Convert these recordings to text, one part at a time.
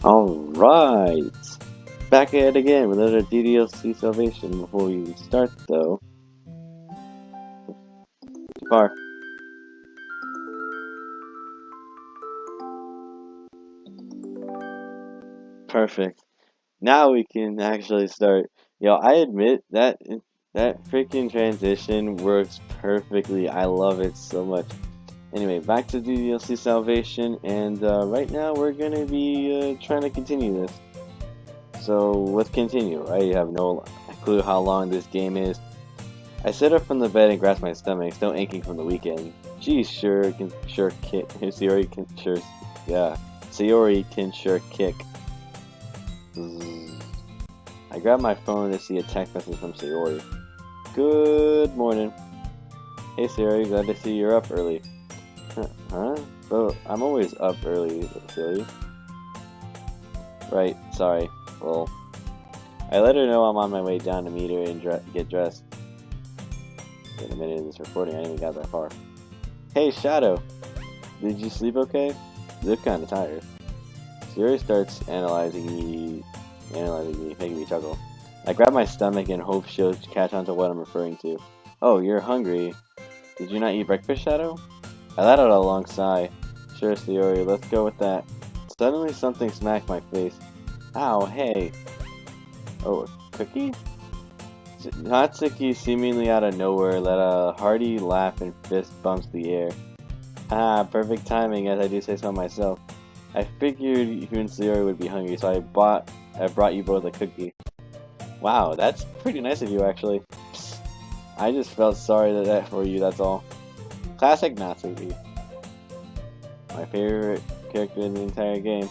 Alright, back at it again with another DDLC Salvation. Before we start though, too far. Perfect. Now we can actually start. I admit that freaking transition works perfectly. I love it so much. Anyway, back to DDLC Salvation, and right now we're gonna be trying to continue this. So let's continue. I have no clue how long this game is. I sit up from the bed and grasp my stomach, still aching from the weekend. Geez, sure kick. Sayori can sure, yeah. Sayori can sure kick. Zzz. I grab my phone to see a text message from Sayori. Good morning. Hey Sayori, glad to see you're up early. Huh? Oh, I'm always up early, silly. Right, sorry. Well, I let her know I'm on my way down to meet her and get dressed. Wait a minute, in this recording, I didn't even got that far. Hey Shadow, did you sleep okay? You look kinda tired. Sayori starts analyzing me, making me chuckle. I grab my stomach and hope she'll catch on to what I'm referring to. Oh, you're hungry. Did you not eat breakfast, Shadow? I let out a long sigh. Sure, Sayori, let's go with that. Suddenly something smacked my face. Ow, hey. Oh, a cookie? Natsuki, seemingly out of nowhere, let a hearty laugh and fist bumps the air. Ah, perfect timing, as I do say so myself. I figured you and Sayori would be hungry, so I brought you both a cookie. Wow, that's pretty nice of you, actually. Psst. I just felt sorry for you, that's all. Classic Natsuki. My favorite character in the entire game.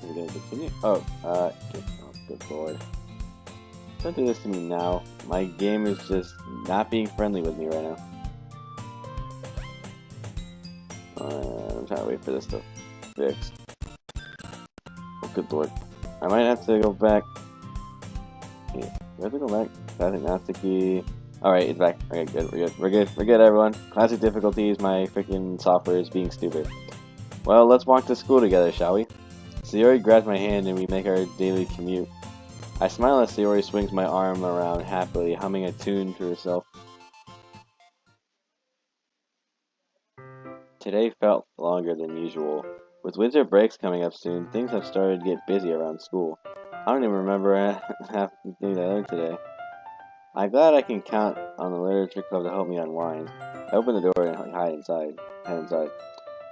Are we gonna continue? Oh, good lord. Don't do this to me now. My game is just not being friendly with me right now. I'm trying to wait for this to fix. Oh, good lord. I might have to go back. Yeah, do I have to go back? Classic Natsuki. Alright, it's back. Okay, good. We're good, everyone. Classic difficulties. My freaking software is being stupid. Well, let's walk to school together, shall we? Sayori grabs my hand and we make our daily commute. I smile as Sayori swings my arm around happily, humming a tune to herself. Today felt longer than usual. With winter breaks coming up soon, things have started to get busy around school. I don't even remember half the things I learned today. I'm glad I can count on the literature club to help me unwind. I open the door and head inside.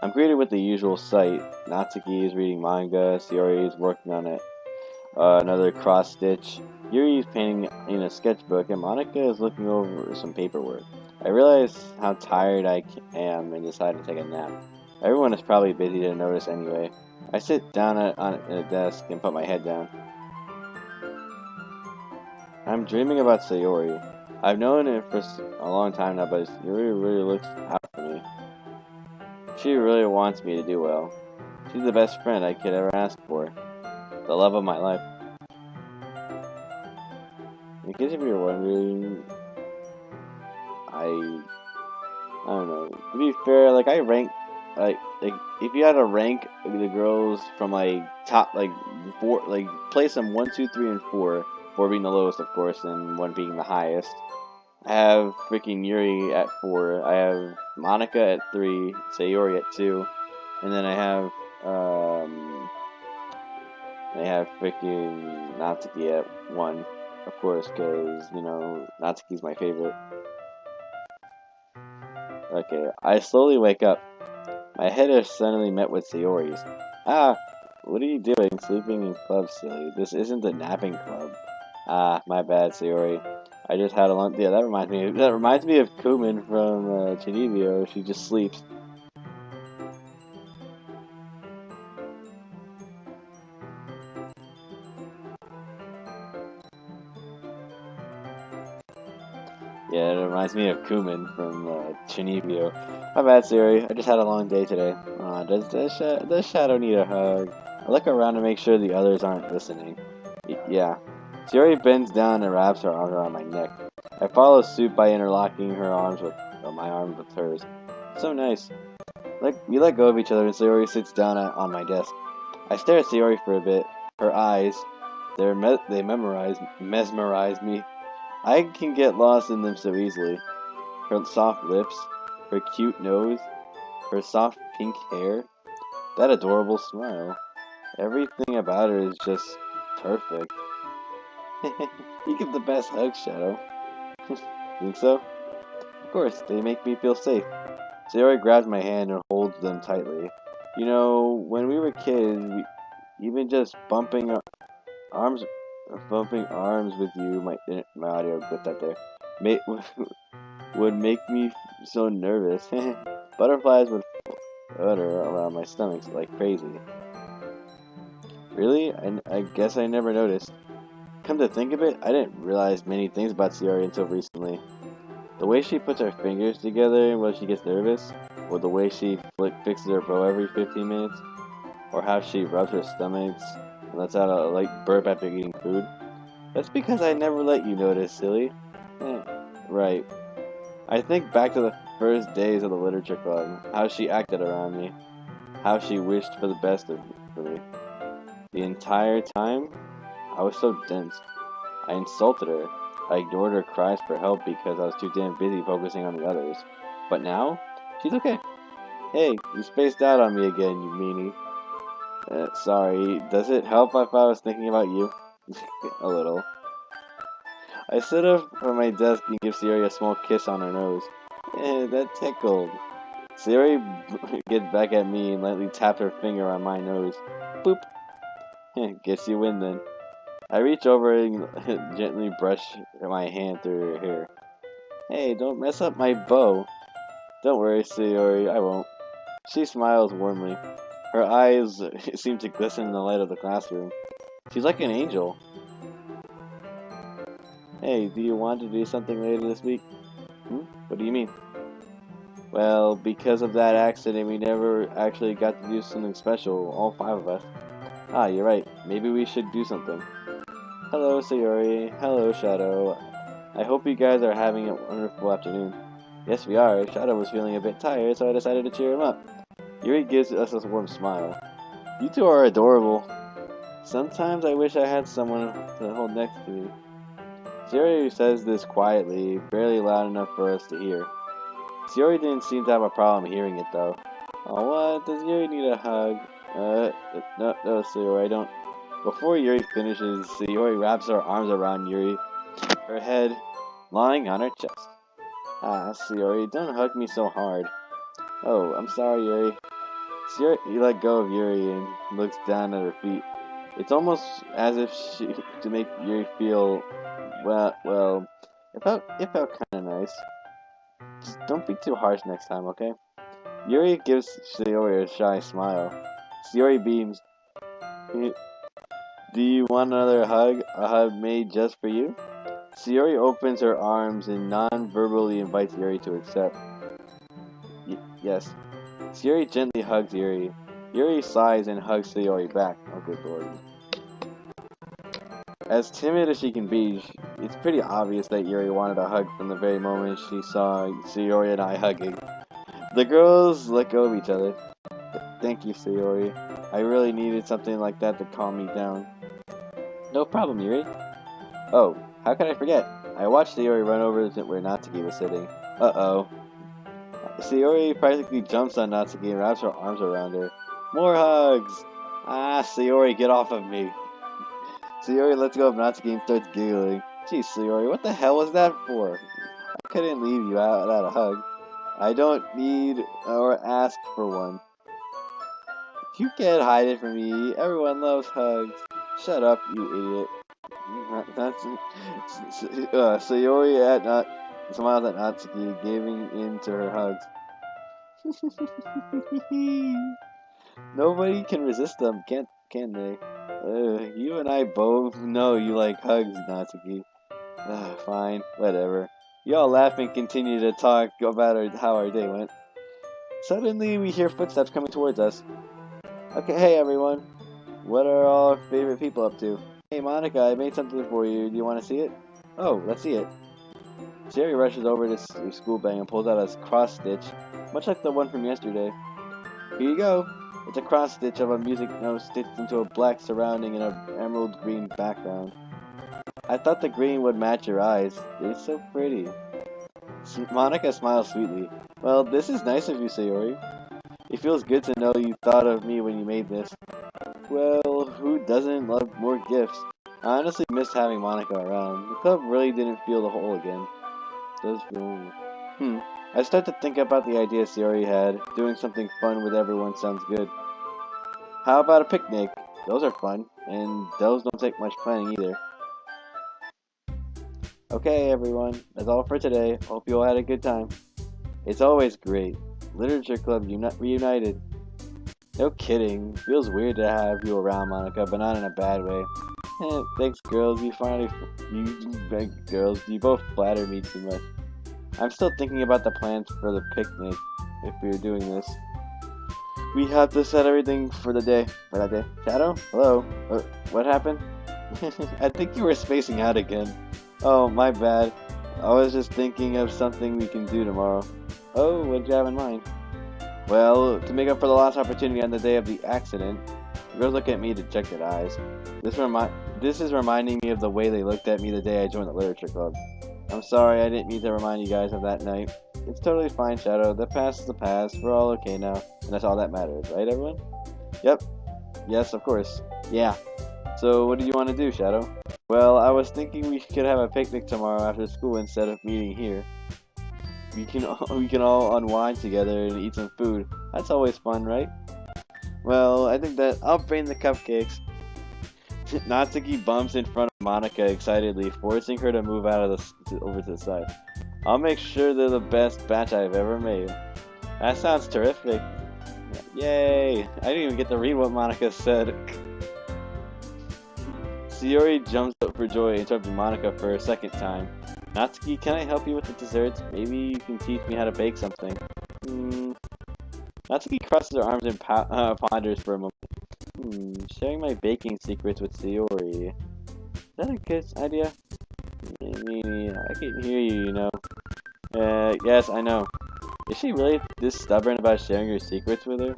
I'm greeted with the usual sight. Natsuki is reading manga, Sayori is working on another cross stitch. Yuri is painting in a sketchbook, and Monica is looking over some paperwork. I realize how tired I am and decide to take a nap. Everyone is probably busy to notice anyway. I sit down on a desk and put my head down. I'm dreaming about Sayori. I've known it for a long time now, but Sayori really looks out for me. She really wants me to do well. She's the best friend I could ever ask for. The love of my life. In case if you're wondering, I don't know. To be fair, like I rank like if you had to rank the girls from like top like four, like place them 1, 2, 3, and 4, 4 being the lowest, of course, and 1 being the highest. I have freaking Yuri at 4. I have Monica at 3, Sayori at 2, and then I have freaking Natsuki at 1, of course, because Natsuki's my favorite. Okay, I slowly wake up. My head is suddenly met with Sayori's. Ah, what are you doing? Sleeping in club, silly. This isn't the napping club. Ah, my bad, Sayori. I just had a long. Yeah, that reminds me of Kumin from Chinibio. She just sleeps. Yeah, it reminds me of Kumin from Chinibio. My bad, Sayori. I just had a long day today. Does Shadow need a hug? I look around to make sure the others aren't listening. Yeah. Sayori bends down and wraps her arm around my neck. I follow suit by interlocking my arms with hers. So nice. We let go of each other and Sayori sits down on my desk. I stare at Sayori for a bit. Her eyes, they mesmerize me. I can get lost in them so easily. Her soft lips, her cute nose, her soft pink hair, that adorable smile. Everything about her is just perfect. You give the best hugs, Shadow. Think so? Of course, they make me feel safe. Sayori grabs my hand and holds them tightly. You know, when we were kids, even just arms, bumping arms with you, my audio got that there, may, would make me so nervous. Butterflies would flutter around my stomach like crazy. Really? I guess I never noticed. Come to think of it, I didn't realize many things about Sayori until recently. The way she puts her fingers together when she gets nervous, or the way she fixes her bow every 15 minutes, or how she rubs her stomach and lets out a light burp after eating food. That's because I never let you notice, silly. Right. I think back to the first days of the literature club, how she acted around me, how she wished for the best for me. The entire time, I was so dense. I insulted her. I ignored her cries for help because I was too damn busy focusing on the others. But now, she's okay. Hey, you spaced out on me again, you meanie. Sorry, does it help if I was thinking about you? A little. I sit up from my desk and give Sayori a small kiss on her nose. That tickled. Sayori gets back at me and lightly tapped her finger on my nose. Boop. Guess you win then. I reach over and gently brush my hand through her hair. Hey, don't mess up my bow. Don't worry, Sayori, I won't. She smiles warmly. Her eyes seem to glisten in the light of the classroom. She's like an angel. Hey, do you want to do something later this week? What do you mean? Well, because of that accident, we never actually got to do something special, all 5 of us. Ah, you're right. Maybe we should do something. Hello, Sayori. Hello, Shadow. I hope you guys are having a wonderful afternoon. Yes, we are. Shadow was feeling a bit tired, so I decided to cheer him up. Yuri gives us a warm smile. You two are adorable. Sometimes I wish I had someone to hold next to me. Sayori says this quietly, barely loud enough for us to hear. Sayori didn't seem to have a problem hearing it, though. Oh, what? Does Yuri need a hug? No, Sayori, I don't. Before Yuri finishes, Sayori wraps her arms around Yuri, her head lying on her chest. Ah, Sayori, don't hug me so hard. Oh, I'm sorry, Yuri. Sayori let go of Yuri and looks down at her feet. It's almost as if to make Yuri feel, well, it felt kind of nice. Just don't be too harsh next time, okay? Yuri gives Sayori a shy smile. Sayori beams. Do you want another hug? A hug made just for you? Sayori opens her arms and non-verbally invites Yuri to accept. Yes. Sayori gently hugs Yuri. Yuri sighs and hugs Sayori back. Oh, good lord. As timid as she can be, it's pretty obvious that Yuri wanted a hug from the very moment she saw Sayori and I hugging. The girls let go of each other. Thank you, Sayori. I really needed something like that to calm me down. No problem, Yuri. Oh, how could I forget? I watched Sayori run over to where Natsuki was sitting. Uh-oh. Sayori practically jumps on Natsuki and wraps her arms around her. More hugs! Ah, Sayori, get off of me. Sayori lets go of Natsuki and starts giggling. Geez, Sayori, what the hell was that for? I couldn't leave you without a hug. I don't need or ask for one. You can't hide it from me. Everyone loves hugs. Shut up, you idiot. Sayori smiles at Natsuki, giving in to her hugs. Nobody can resist them, can they? You and I both know you like hugs, Natsuki. Fine, whatever. You all laugh and continue to talk about how our day went. Suddenly, we hear footsteps coming towards us. Okay, hey everyone. What are all our favorite people up to? Hey Monica, I made something for you. Do you want to see it? Oh, let's see it. Sayori rushes over to your school bag and pulls out a cross stitch, much like the one from yesterday. Here you go. It's a cross stitch of a music note stitched into a black surrounding and an emerald green background. I thought the green would match your eyes. It's so pretty. Monica smiles sweetly. Well, this is nice of you, Sayori. It feels good to know you thought of me when you made this. Well, who doesn't love more gifts? I honestly missed having Monica around. The club really didn't feel the whole again. It does feel... I start to think about the idea Sayori had. Doing something fun with everyone sounds good. How about a picnic? Those are fun, and those don't take much planning either. Okay, everyone, that's all for today. Hope you all had a good time. It's always great. Literature Club reunited. No kidding. Feels weird to have you around, Monica, but not in a bad way. Thanks, girls. You both flatter me too much. I'm still thinking about the plans for the picnic. If we're doing this, we have to set everything for that day. Shadow? Hello? What happened? I think you were spacing out again. Oh, my bad. I was just thinking of something we can do tomorrow. Oh, what do you have in mind? Well, to make up for the lost opportunity on the day of the accident, the girls look at me to check their eyes. This is reminding me of the way they looked at me the day I joined the literature club. I'm sorry, I didn't mean to remind you guys of that night. It's totally fine, Shadow. The past is the past. We're all okay now, and that's all that matters, right, everyone? Yep. Yes, of course. Yeah. So, what do you want to do, Shadow? Well, I was thinking we could have a picnic tomorrow after school instead of meeting here. We can all unwind together and eat some food. That's always fun, right? Well, I think that I'll bring the cupcakes. Natsuki bumps in front of Monica excitedly, forcing her to move out of over to the side. I'll make sure they're the best batch I've ever made. That sounds terrific. Yay! I didn't even get to read what Monica said. Sayori jumps up for joy, interrupting Monica for a second time. Natsuki, can I help you with the desserts? Maybe you can teach me how to bake something. Natsuki crosses her arms and ponders for a moment. Sharing my baking secrets with Sayori. Is that a good idea? I can hear you, you know. Yes, I know. Is she really this stubborn about sharing her secrets with her?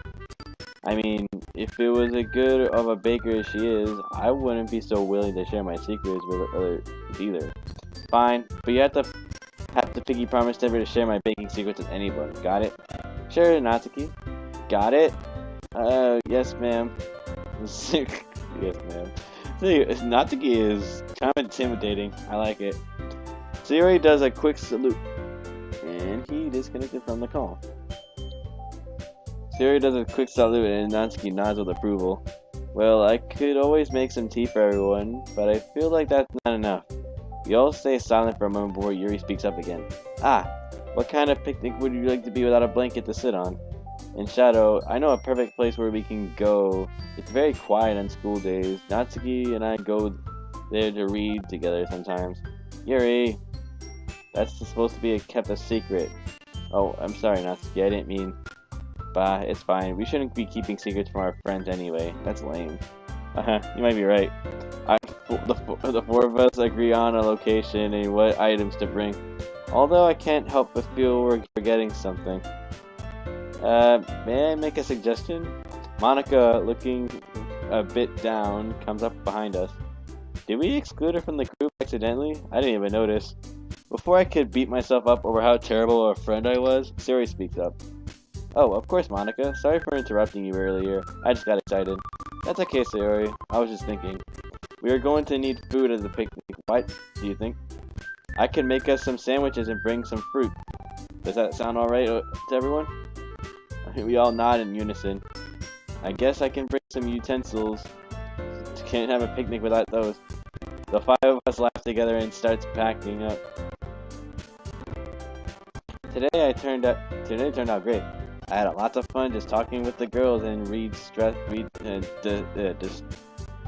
I mean, if it was as good of a baker as she is, I wouldn't be so willing to share my secrets with others either. Fine, but you have to piggy promise never to share my baking secrets with anyone. Got it? Sure, Natsuki. Got it? Yes, ma'am. Yes, ma'am. Natsuki is kind of intimidating. I like it. Sayori does a quick salute, and he disconnected from the call. Sayori does a quick salute, and Natsuki nods with approval. Well, I could always make some tea for everyone, but I feel like that's not enough. We all stay silent for a moment before Yuri speaks up again. What kind of picnic would you like to be without a blanket to sit on? In Shadow, I know a perfect place where we can go. It's very quiet on school days. Natsuki and I go there to read together sometimes. Yuri! That's supposed to be kept a secret. Oh, I'm sorry, Natsuki. I didn't mean... Bah, it's fine. We shouldn't be keeping secrets from our friends anyway. That's lame. You might be right. The four of us agree on a location and what items to bring. Although I can't help but feel we're forgetting something. May I make a suggestion? Monica, looking a bit down, comes up behind us. Did we exclude her from the group accidentally? I didn't even notice. Before I could beat myself up over how terrible a friend I was, Sayori speaks up. Oh, of course, Monica. Sorry for interrupting you earlier. I just got excited. That's okay, Sayori. I was just thinking. We are going to need food at the picnic. What do you think? I can make us some sandwiches and bring some fruit. Does that sound alright to everyone? We all nod in unison. I guess I can bring some utensils. Can't have a picnic without those. The five of us laugh together and starts packing up. Today turned out great. I had lots of fun just talking with the girls and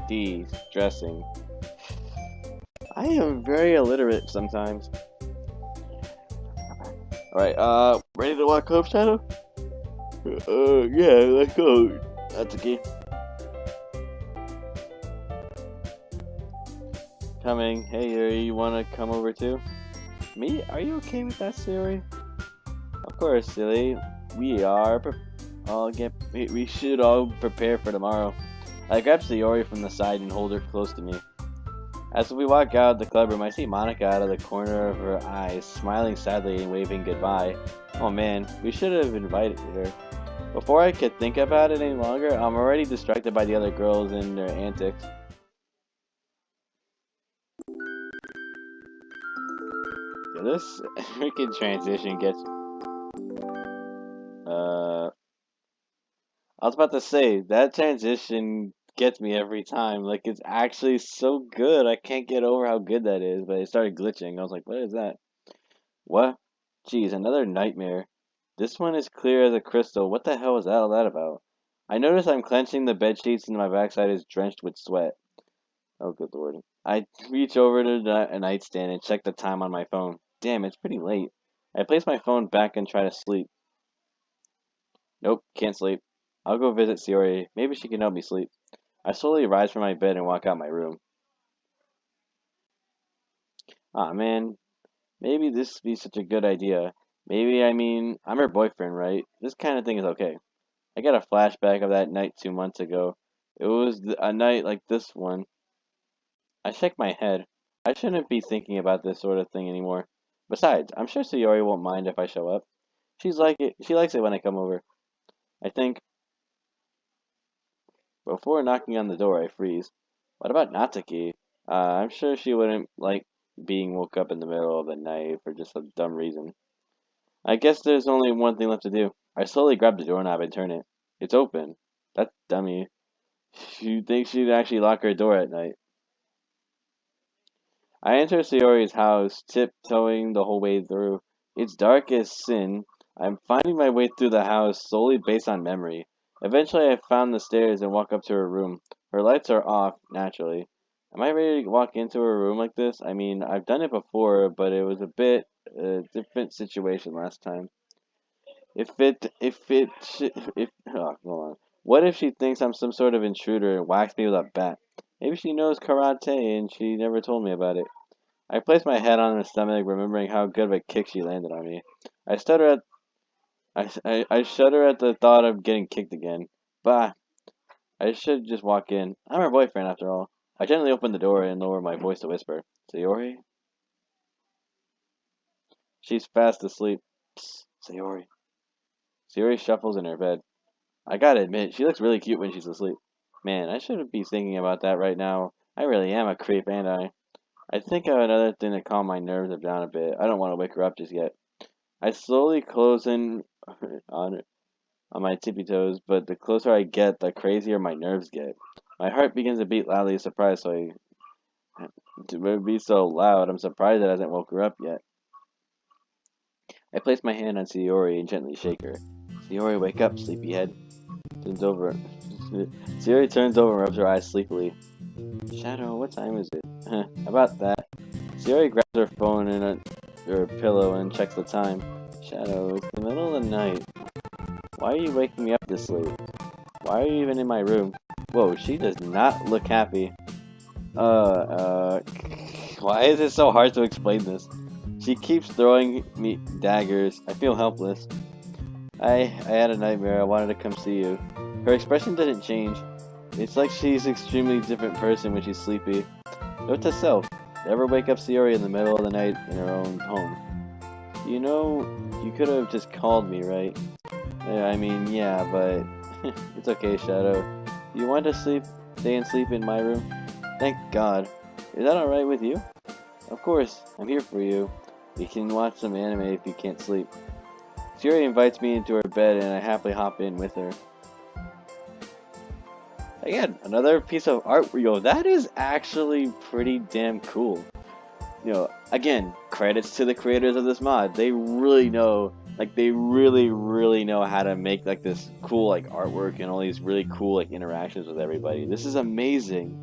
de-stressing. I am very illiterate sometimes. Alright, ready to walk home, Shadow? Yeah, let's go. That's okay. Coming. Hey, Yuri, you wanna come over too? Me? Are you okay with that, Sayori? Of course, silly. We are we should all prepare for tomorrow. I grab Sayori from the side and hold her close to me. As we walk out of the club room, I see Monica out of the corner of her eyes, smiling sadly and waving goodbye. Oh man, we should have invited her. Before I could think about it any longer, I'm already distracted by the other girls and their antics. Yeah, this freaking transition gets... I was about to say, that transition gets me every time. Like, it's actually so good. I can't get over how good that is, but it started glitching. I was like, what is that? What? Geez, another nightmare. This one is clear as a crystal. What the hell was all that about? I notice I'm clenching the bed sheets and my backside is drenched with sweat. Oh, good lord. I reach over to the nightstand and check the time on my phone. Damn, it's pretty late. I place my phone back and try to sleep. Nope, can't sleep. I'll go visit Sayori. Maybe she can help me sleep. I slowly rise from my bed and walk out my room. Aw, man. Maybe this would be such a good idea. Maybe, I mean, I'm her boyfriend, right? This kind of thing is okay. I got a flashback of that night 2 months ago. It was a night like this one. I shake my head. I shouldn't be thinking about this sort of thing anymore. Besides, I'm sure Sayori won't mind if I show up. She likes it when I come over. I think. Before knocking on the door, I freeze. What about Natsuki? I'm sure she wouldn't like being woke up in the middle of the night for just a dumb reason. I guess there's only one thing left to do. I slowly grab the doorknob and turn it. It's open. That's dummy. You'd think she'd actually lock her door at night. I enter Sayori's house, tiptoeing the whole way through. It's dark as sin. I'm finding my way through the house solely based on memory. Eventually, I found the stairs and walk up to her room. Her lights are off, naturally. Am I ready to walk into her room like this? I mean, I've done it before, but it was a bit different situation last time. Oh, hold on. What if she thinks I'm some sort of intruder and whacks me with a bat? Maybe she knows karate and she never told me about it. I place my head on her stomach, remembering how good of a kick she landed on me. I stutter at I shudder at the thought of getting kicked again. Bah! I should just walk in. I'm her boyfriend, after all. I gently open the door and lower my voice to whisper, Sayori? She's fast asleep. Psst, Sayori. Sayori shuffles in her bed. I gotta admit, she looks really cute when she's asleep. Man, I shouldn't be thinking about that right now. I really am a creep, ain't I? I think I have another thing to calm my nerves down a bit. I don't want to wake her up just yet. I slowly close in on my tippy toes, but the closer I get, the crazier my nerves get. My heart begins to beat loudly, surprised, to be so loud, I'm surprised it hasn't woke her up yet. I place my hand on Sayori and gently shake her. Sayori, wake up, sleepyhead. Turns over. Sayori turns over and rubs her eyes sleepily. Shadow, what time is it? About that. Sayori grabs her phone and her pillow and checks the time. Shadow, it's the middle of the night. Why are you waking me up this late? Why are you even in my room? Whoa, she does not look happy. Why is it so hard to explain this? She keeps throwing me daggers. I feel helpless. I had a nightmare. I wanted to come see you. Her expression didn't change. It's like she's an extremely different person when she's sleepy. Note to self, never wake up Sayori in the middle of the night in her own home. You know, you could have just called me, right? I mean, yeah, but it's okay, Shadow. You want to stay and sleep in my room? Thank God. Is that alright with you? Of course, I'm here for you. You can watch some anime if you can't sleep. Sayori invites me into her bed and I happily hop in with her. Again, another piece of art. Yo, that is actually pretty damn cool. You know, again, credits to the creators of this mod. They really know, like, they really know how to make, like, this cool, like, artwork and all these really cool, like, interactions with everybody. This is amazing.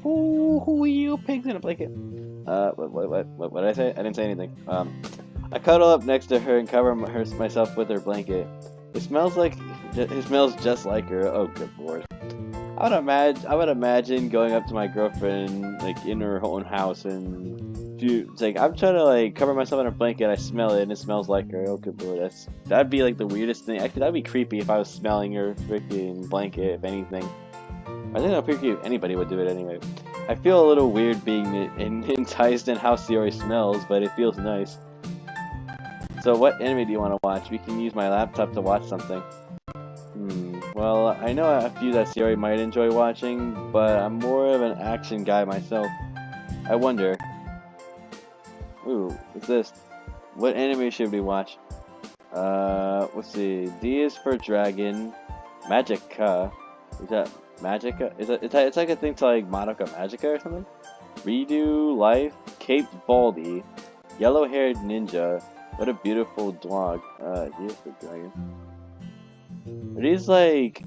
Ooh, you pigs in a blanket. What did I say? I didn't say anything. I cuddle up next to her and cover myself with her blanket. It smells just like her. Oh, good lord. I would imagine going up to my girlfriend, like, in her own house, and it's like, I'm trying to, like, cover myself in a blanket, I smell it, and it smells like her. Oh, good lord, that'd be, like, the weirdest thing. Actually, that'd be creepy if I was smelling her freaking blanket, if anything. I think that'd be creepy if anybody would do it anyway. I feel a little weird being enticed in how Sayori smells, but it feels nice. So what anime do you want to watch? We can use my laptop to watch something. Well, I know a few that Sayori might enjoy watching, but I'm more of an action guy myself. I wonder. Ooh, what's this? What anime should we watch? Let's see. D is for Dragon. Magica. Is that Magica? It's like a thing to like Madoka Magica or something? Redo Life. Cape Baldy. Yellow-haired ninja. What a beautiful dog. D is for Dragon. Are these like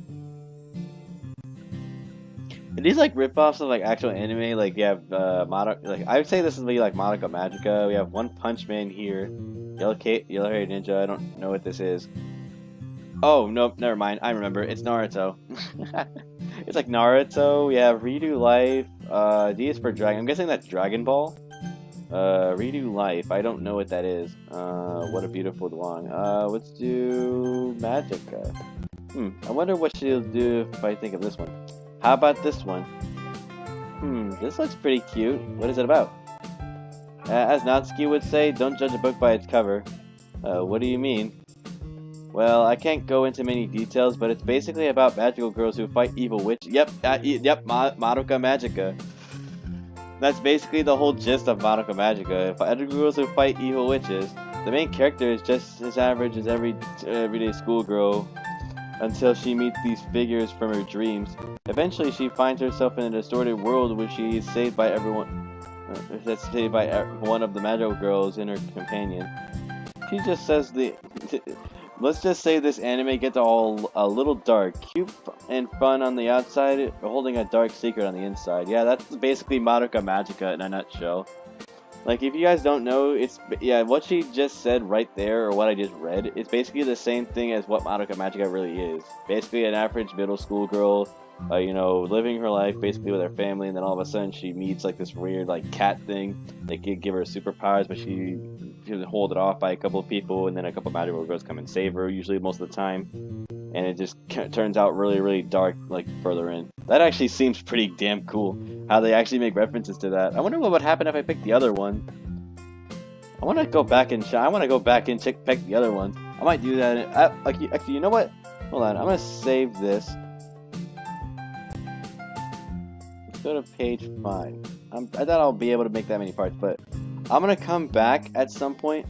rip-offs of like actual anime? Like you have Madoka, like I would say this is maybe like Madoka Magica. We have One Punch Man here. Yellow-haired ninja. I don't know what this is. Oh nope, never mind. I remember. It's Naruto. It's like Naruto. We have Redo Life. D is for Dragon. I'm guessing that's Dragon Ball. Redo Life. I don't know what that is. What a beautiful dog. Let's do Magica. I wonder what she'll do if I think of this one. How about this one? This looks pretty cute. What is it about? As Natsuki would say, don't judge a book by its cover. What do you mean? Well, I can't go into many details, but it's basically about magical girls who fight evil witches. Yep, Madoka Magica. That's basically the whole gist of Madoka Magica. Magical girls who fight evil witches. The main character is just as average as everyday schoolgirl until she meets these figures from her dreams. Eventually, she finds herself in a distorted world where she is saved by one of the magical girls and her companion. She just says let's just say this anime gets all a little dark, cute and fun on the outside, holding a dark secret on the inside. Yeah, that's basically Madoka Magica in a nutshell. Like, if you guys don't know, what she just said right there, or what I just read, it's basically the same thing as what Madoka Magica really is. Basically an average middle school girl, living her life basically with her family, and then all of a sudden she meets like this weird like cat thing. They could give her superpowers, but she can hold it off by a couple of people, and then a couple of magical girls come and save her, usually most of the time. And it just turns out really, really dark, like, further in. That actually seems pretty damn cool, how they actually make references to that. I wonder what would happen if I picked the other one. I want to go back and pick the other one. I might do that. Actually, you know what? Hold on, I'm going to save this. Let's go to page 5. I thought I'll be able to make that many parts, but I'm going to come back at some point.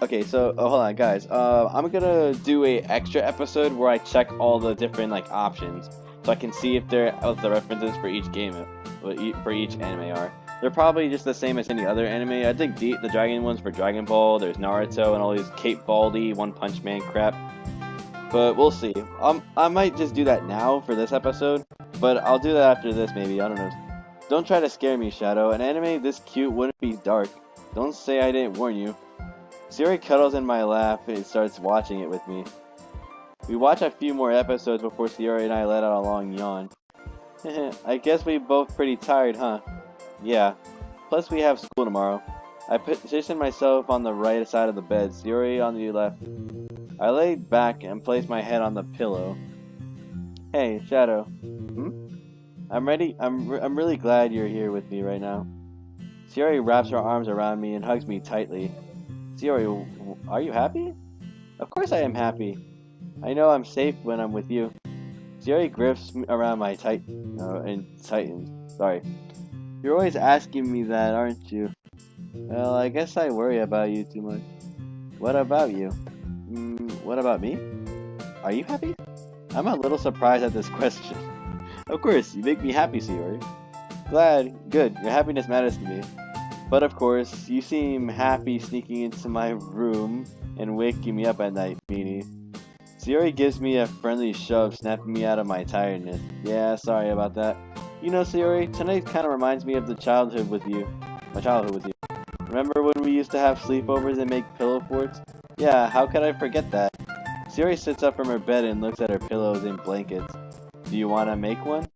Okay, so hold on, guys. I'm gonna do a extra episode where I check all the different like options, so I can see what the references for each game, for each anime are. They're probably just the same as any other anime. I think the Dragon ones for Dragon Ball. There's Naruto and all these Cape Baldy, One Punch Man crap. But we'll see. I might just do that now for this episode, but I'll do that after this maybe. I don't know. Don't try to scare me, Shadow. An anime this cute wouldn't be dark. Don't say I didn't warn you. Sayori cuddles in my lap and starts watching it with me. We watch a few more episodes before Sayori and I let out a long yawn. I guess we both pretty tired, huh? Yeah. Plus we have school tomorrow. I positioned myself on the right side of the bed, Sayori on the left. I laid back and placed my head on the pillow. Hey, Shadow. I'm ready. I'm really glad you're here with me right now. Sayori wraps her arms around me and hugs me tightly. Sayori, are you happy? Of course I am happy. I know I'm safe when I'm with you. Sayori grips around my tightens. Sorry. You're always asking me that, aren't you? Well, I guess I worry about you too much. What about you? What about me? Are you happy? I'm a little surprised at this question. Of course, you make me happy, Sayori. Good, your happiness matters to me. But of course, you seem happy sneaking into my room and waking me up at night, Beanie. Sayori gives me a friendly shove, snapping me out of my tiredness. Yeah, sorry about that. You know, Sayori, tonight kind of reminds me of my childhood with you. Remember when we used to have sleepovers and make pillow forts? Yeah, how could I forget that? Sayori sits up from her bed and looks at her pillows and blankets. Do Do you want to make one?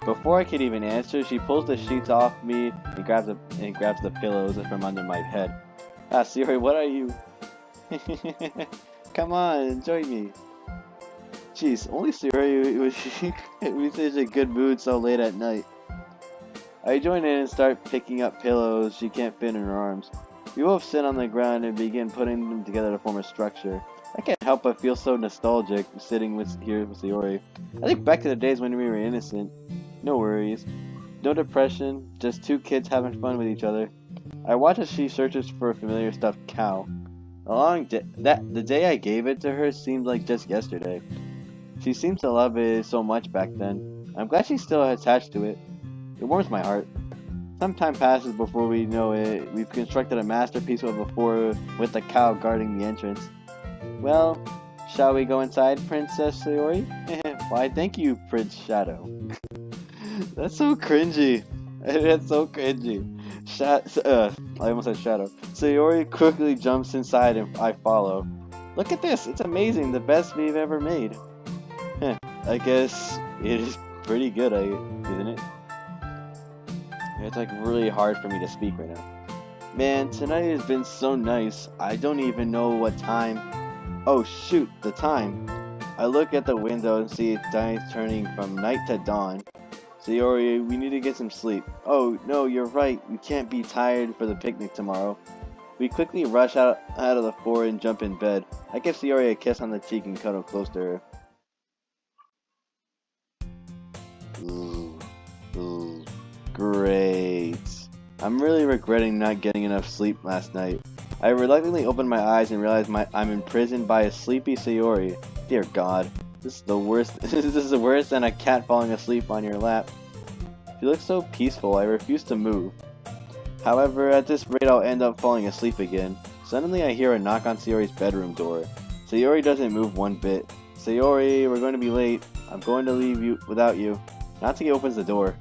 Before I could even answer, she pulls the sheets off me and grabs the pillows from under my head. Ah, Sayori, what are you? Come on, join me. Jeez, only Sayori was such a good mood so late at night. I join in and start picking up pillows she can't fit in her arms. We both sit on the ground and begin putting them together to form a structure. I can't help but feel so nostalgic sitting here with Sayori. I think back to the days when we were innocent. No worries. No depression, just two kids having fun with each other. I watch as she searches for a familiar stuffed cow. The day I gave it to her seemed like just yesterday. She seemed to love it so much back then. I'm glad she's still attached to it. It warms my heart. Some time passes before we know it. We've constructed a masterpiece with the cow guarding the entrance. Well, shall we go inside, Princess Sayori? Why, thank you, Prince Shadow. That's so cringy. That's so cringy. I almost said Shadow. Sayori quickly jumps inside and I follow. Look at this. It's amazing. The best we've ever made. I guess it is pretty good, isn't it? It's like really hard for me to speak right now. Man, tonight has been so nice. I don't even know what time. Oh shoot, the time. I look at the window and see it's turning from night to dawn. Sayori, we need to get some sleep. Oh no, you're right. You can't be tired for the picnic tomorrow. We quickly rush out of the fort and jump in bed. I give Sayori a kiss on the cheek and cuddle close to her. Ooh, great. I'm really regretting not getting enough sleep last night. I reluctantly open my eyes and realize I'm imprisoned by a sleepy Sayori. Dear God, this is the worst. This is worse than a cat falling asleep on your lap. She looks so peaceful. I refuse to move. However, at this rate, I'll end up falling asleep again. Suddenly, I hear a knock on Sayori's bedroom door. Sayori doesn't move one bit. Sayori, we're going to be late. I'm going to leave you without you. Natsuki opens the door.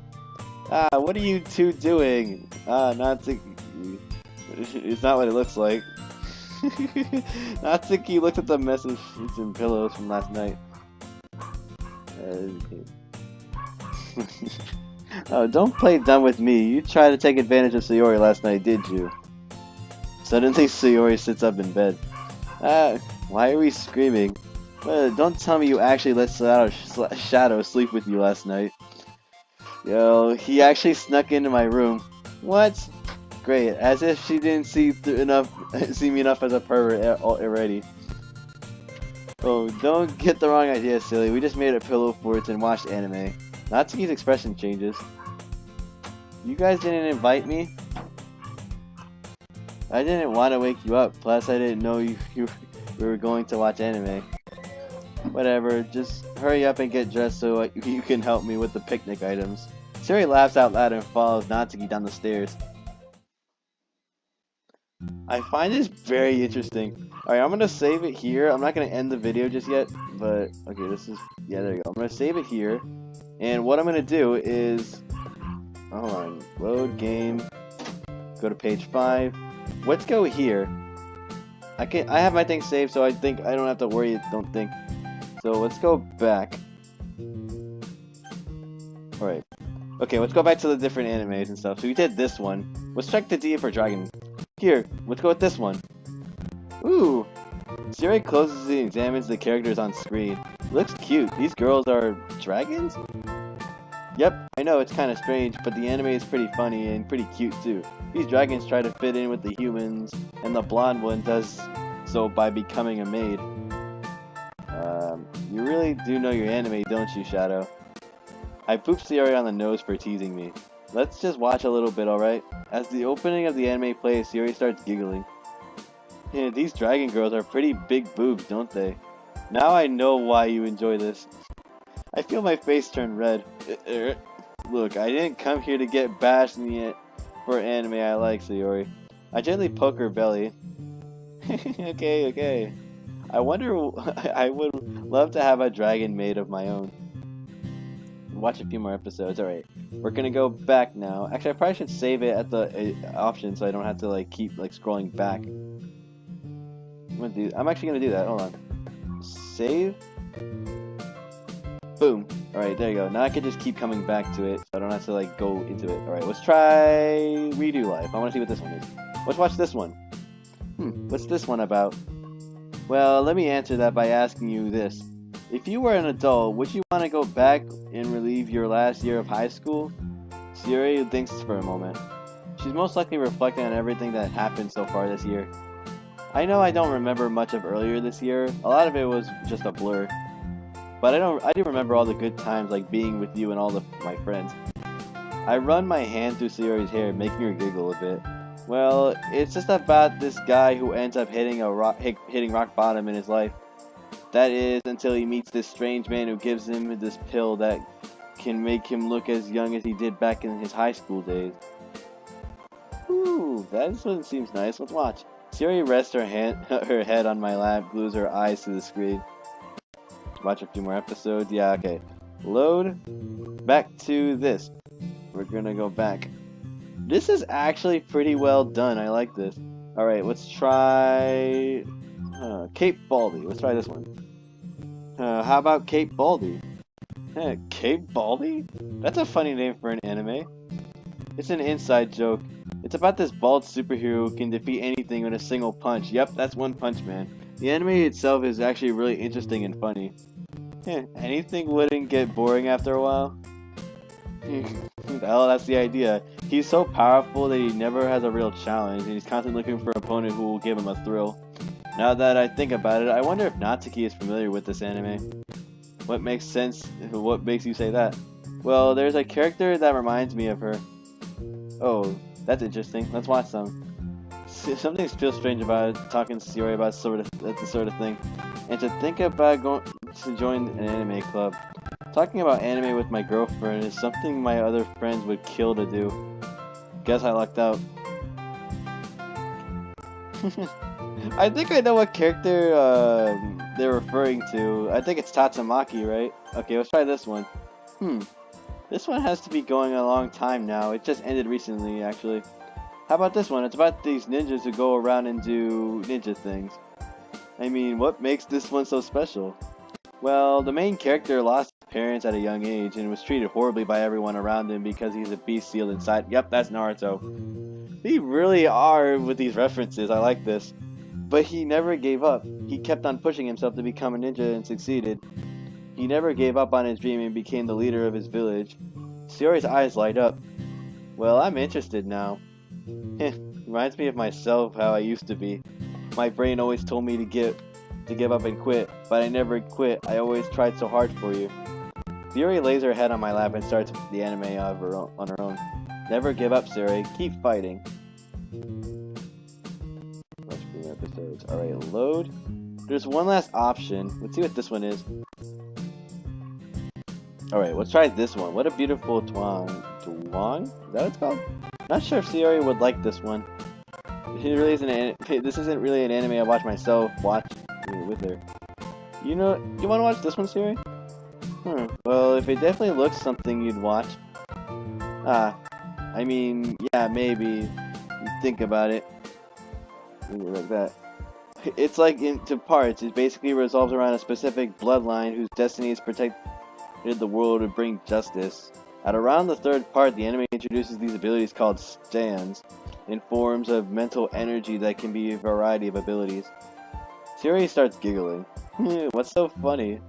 Ah, what are you two doing? Ah, Natsuki. It's not what it looks like. Natsuki looks at the message sheets and pillows from last night. Oh, don't play dumb with me. You tried to take advantage of Sayori last night, did you? Suddenly, Sayori sits up in bed. Ah, why are we screaming? Don't tell me you actually let Shadow sleep with you last night. Yo, he actually snuck into my room. What? Great, as if she didn't see me enough as a pervert already. Oh, don't get the wrong idea, silly. We just made a pillow fort and watched anime. Natsuki's expression changes. You guys didn't invite me? I didn't want to wake you up, plus I didn't know we were going to watch anime. Whatever, just hurry up and get dressed so you can help me with the picnic items. Sayori laughs out loud and follows Natsuki down the stairs. I find this very interesting. Alright, I'm gonna save it here. I'm not gonna end the video just yet, but okay, yeah, there you go. I'm gonna save it here, and what I'm gonna do is, hold on, load game, go to page 5. Let's go here. I have my thing saved, so I think I don't have to worry. Don't think. So let's go back. Alright. Okay, let's go back to the different animes and stuff. So we did this one. Let's check the D for Dragon. Here, let's go with this one. Ooh! Sayori closes and examines the characters on screen. Looks cute. These girls are dragons? Yep, I know it's kind of strange, but the anime is pretty funny and pretty cute too. These dragons try to fit in with the humans, and the blonde one does so by becoming a maid. You really do know your anime, don't you, Shadow? I pooped Sayori on the nose for teasing me. Let's just watch a little bit, alright? As the opening of the anime plays, Sayori starts giggling. Yeah, these dragon girls are pretty big boobs, don't they? Now I know why you enjoy this. I feel my face turn red. Look, I didn't come here to get bashed for anime I like, Sayori. I gently poke her belly. Okay. I would love to have a dragon made of my own. Watch a few more episodes. Alright, we're gonna go back now. Actually, I probably should save it at the option so I don't have to keep scrolling back. I'm actually gonna do that. Hold on. Save. Boom. Alright, there you go. Now I can just keep coming back to it, so I don't have to, like, go into it. Alright, let's try Redo Life. I want to see what this one is. Let's watch this one. What's this one about? Well, let me answer that by asking you this. If you were an adult, would you want to go back and relive your last year of high school? Sayori thinks for a moment. She's most likely reflecting on everything that happened so far this year. I know I don't remember much of earlier this year. A lot of it was just a blur. But I do remember all the good times, like being with you and all my friends. I run my hand through Sayori's hair, making her giggle a bit. Well, it's just about this guy who ends up hitting rock bottom in his life. That is, until he meets this strange man who gives him this pill that can make him look as young as he did back in his high school days. Ooh, that one seems nice. Let's watch. Sayori rests her head on my lap, glues her eyes to the screen. Watch a few more episodes. Yeah, okay. Load. Back to this. We're gonna go back. This is actually pretty well done. I like this. Alright, let's try... Cape Baldy. Let's try this one. How about Cape Baldy? Cape Baldy? That's a funny name for an anime. It's an inside joke. It's about this bald superhero who can defeat anything with a single punch. Yep, that's One Punch Man. The anime itself is actually really interesting and funny. Anything wouldn't get boring after a while? Well, that's the idea. He's so powerful that he never has a real challenge, and he's constantly looking for an opponent who will give him a thrill. Now that I think about it, I wonder if Natsuki is familiar with this anime. What makes sense? What makes you say that? Well, there's a character that reminds me of her. Oh, that's interesting. Let's watch some. Something feels strange about talking to Sayori about the sort of thing. And to think about going to join an anime club. Talking about anime with my girlfriend is something my other friends would kill to do. Guess I lucked out. I think I know what character they're referring to. I think it's Tatsumaki, right? Okay, let's try this one. This one has to be going a long time now. It just ended recently, actually. How about this one? It's about these ninjas who go around and do ninja things. I mean, what makes this one so special? Well, the main character lost his parents at a young age and was treated horribly by everyone around him because he's a beast sealed inside. Yep, that's Naruto. They really are with these references. I like this. But he never gave up. He kept on pushing himself to become a ninja and succeeded. He never gave up on his dream and became the leader of his village. Sayori's eyes light up. Well, I'm interested now. Reminds me of myself, how I used to be. My brain always told me to give up and quit, but I never quit. I always tried so hard for you. Sayori lays her head on my lap and starts the anime on her own. Never give up, Sayori. Keep fighting. Watch more episodes. Alright, load. There's one last option. Let's see what this one is. Alright, let's try this one. What a beautiful twang. Twang? Is that what it's called? Not sure if Sayori would like this one. This isn't really an anime I watch myself. Watch with her. You want to watch this one, Sayori? Well, if it definitely looks something you'd watch. I mean, yeah, maybe. You think about it. Like that. It's like into parts. It basically revolves around a specific bloodline whose destiny is protected the world to bring justice. At around the third part, the anime introduces these abilities called stands, in forms of mental energy that can be a variety of abilities. Sayori starts giggling. What's so funny?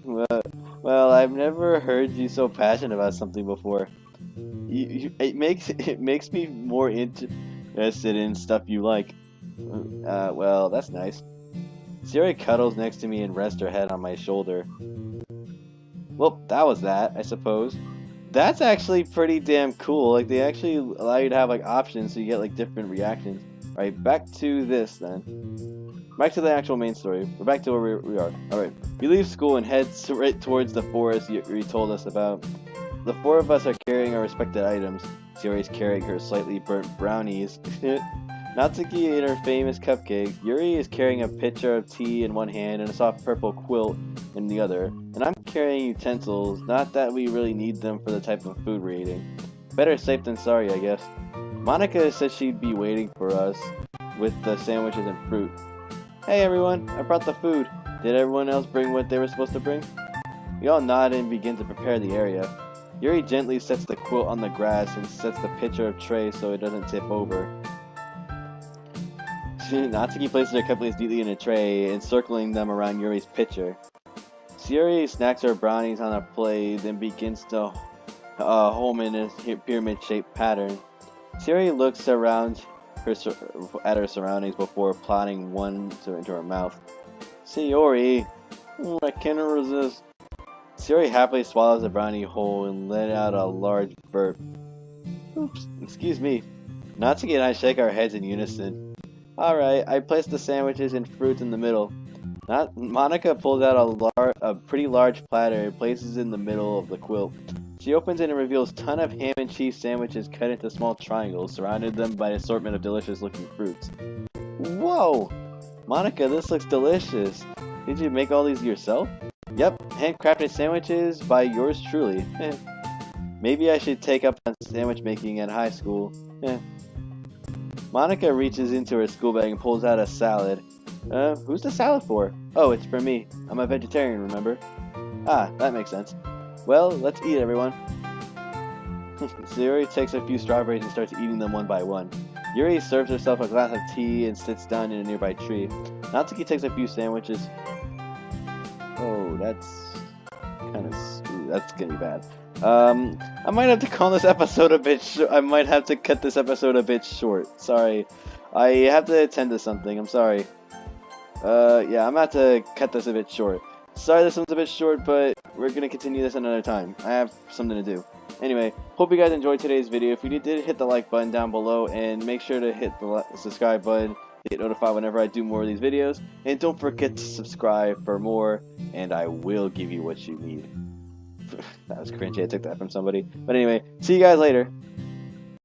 Well, I've never heard you so passionate about something before. It makes me more interested in stuff you like. Well, that's nice. Sayori cuddles next to me and rests her head on my shoulder. Well, that was that, I suppose. That's actually pretty damn cool. Like, they actually allow you to have, like, options so you get, like, different reactions. Alright, back to this, then. Back to the actual main story. We're back to where we are. Alright, we leave school and head right towards the forest you told us about. The four of us are carrying our respected items. Sayori's carrying her slightly burnt brownies. Natsuki in her famous cupcake. Yuri is carrying a pitcher of tea in one hand and a soft purple quilt in the other. And I'm carrying utensils, not that we really need them for the type of food we're eating. Better safe than sorry, I guess. Monica said she'd be waiting for us with the sandwiches and fruit. Hey everyone, I brought the food. Did everyone else bring what they were supposed to bring? We all nod and begin to prepare the area. Yuri gently sets the quilt on the grass and sets the pitcher of tray so it doesn't tip over. Natsuki places her cupcakes neatly in a tray, encircling them around Yuri's pitcher. Sayori snacks her brownies on a plate, then begins to home in a pyramid-shaped pattern. Sayori looks around at her surroundings before plotting one into her mouth. Sayori, I can't resist. Sayori happily swallows the brownie whole and let out a large burp. Oops, excuse me. Natsuki and I shake our heads in unison. Alright, I place the sandwiches and fruits in the middle. Monica pulls out a pretty large platter and places it in the middle of the quilt. She opens it and reveals a ton of ham and cheese sandwiches cut into small triangles, surrounded them by an assortment of delicious-looking fruits. Whoa! Monica, this looks delicious. Did you make all these yourself? Yep, handcrafted sandwiches by yours truly. Maybe I should take up on sandwich making at high school. Monica reaches into her school bag and pulls out a salad. Who's the salad for? Oh, it's for me. I'm a vegetarian, remember? Ah, that makes sense. Well, let's eat, everyone. Sayori takes a few strawberries and starts eating them one by one. Yuri serves herself a glass of tea and sits down in a nearby tree. Natsuki takes a few sandwiches. Oh, that's kind of... that's gonna be bad. I might have to call this episode a bit I might have to cut this episode a bit short. Sorry. I have to attend to something. I'm sorry. Yeah, I'm about to cut this a bit short. Sorry this one's a bit short, but we're gonna continue this another time. I have something to do. Anyway, hope you guys enjoyed today's video. If you did, hit the like button down below, and make sure to hit the subscribe button to get notified whenever I do more of these videos. And don't forget to subscribe for more, and I will give you what you need. That was cringy. I took that from somebody. But anyway, see you guys later.